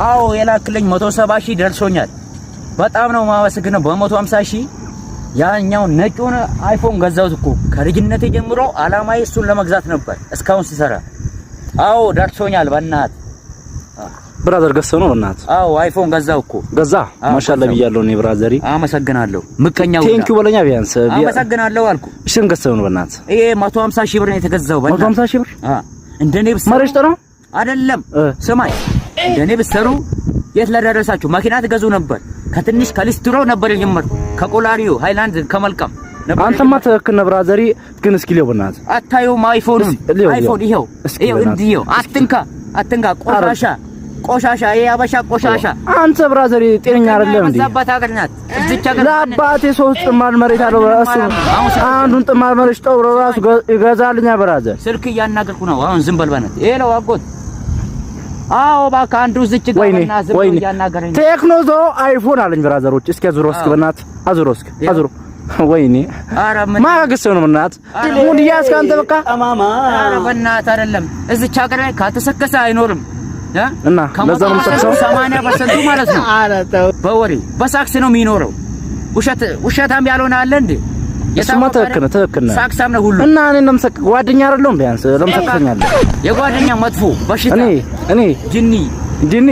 አዎ የላክልኝ 170,000 ደርሶኛል። በጣም ነው ማመስግነው። በ150,000 ያኛው ነጩን አይፎን ገዛሁት እኮ ከልጅነቴ ጀምሮ አላማዬ እሱን ለመግዛት ነበር እስካሁን ሲሰራ። አዎ ደርሶኛል። በእናት ብራዘር ገዝተው ነው በእናት? አዎ አይፎን ገዛው እኮ ገዛ። ማሻአላ ብያለሁ እኔ ብራዘሪ። አመሰግናለሁ። ምቀኛው ቴንኪው በለኛ ቢያንስ አመሰግናለሁ አልኩ። እሺ ገዝተው ነው በእናት? ይሄ 150,000 ብር ነው የተገዛው። በእናት 150,000 ብር? እንደኔ ብሰሩ መረሽቶ ነው አይደለም። ስማይ እንደኔ ብሰሩ የት ለደረሳችሁ? መኪና ትገዙ ነበር። ከትንሽ ከሊስትሮ ነበር የጀመርኩ ከቆላሪዮ ሃይላንድ ከመልቀም ነበር። አንተማ ተከነ ብራዘሪ ግን እስኪ ሊው በእናት አታዩም? አይፎን ይሄው እንዲው አትንካ ቆሻሻ የአበሻ ቆሻሻ። አንተ ብራዘሪ ጤነኛ አይደለም እንዴ? ዘባት ሀገር ናት እዚች ሀገር። ለአባቴ 3 ጥማድ መሬት አለው እሱ አንዱን ጥማድ መሬት ጠውሮ ራሱ ይገዛልኛ ብራዘር። ስልክ እያናገርኩ ነው አሁን። ዝም በል በእናትህ። ይሄ ነው አጎት። አዎ እባክህ አንዱ እዚች ጋር እና ዝም ብሎ እያናገረኝ ቴክኖዞ አይፎን አለኝ ብራዘሮች። እስኪ አዙሮ እስኪ በእናትህ አዙሮ ወይኔ ኧረ ምን ማጋገሰው ነው በእናትህ ሙድ ያስካንተ በቃ ኧረ በእናትህ አይደለም። እዚች ሀገር ላይ ካልተሰከሰ አይኖርም እና ለዛም ተሰከሰው 80% ማለት ነው። ኧረ ተው በወሬ በሳክስ ነው የሚኖረው። ውሸታም ያልሆነ አለ እንዴ? የሰማ ተከነ ሳክሳም ነው ሁሉ። እና እኔ ለምሰክ ጓደኛ አይደለም ቢያንስ ለምሰከኛለህ። የጓደኛ መጥፎ በሽታ እኔ ጅኒ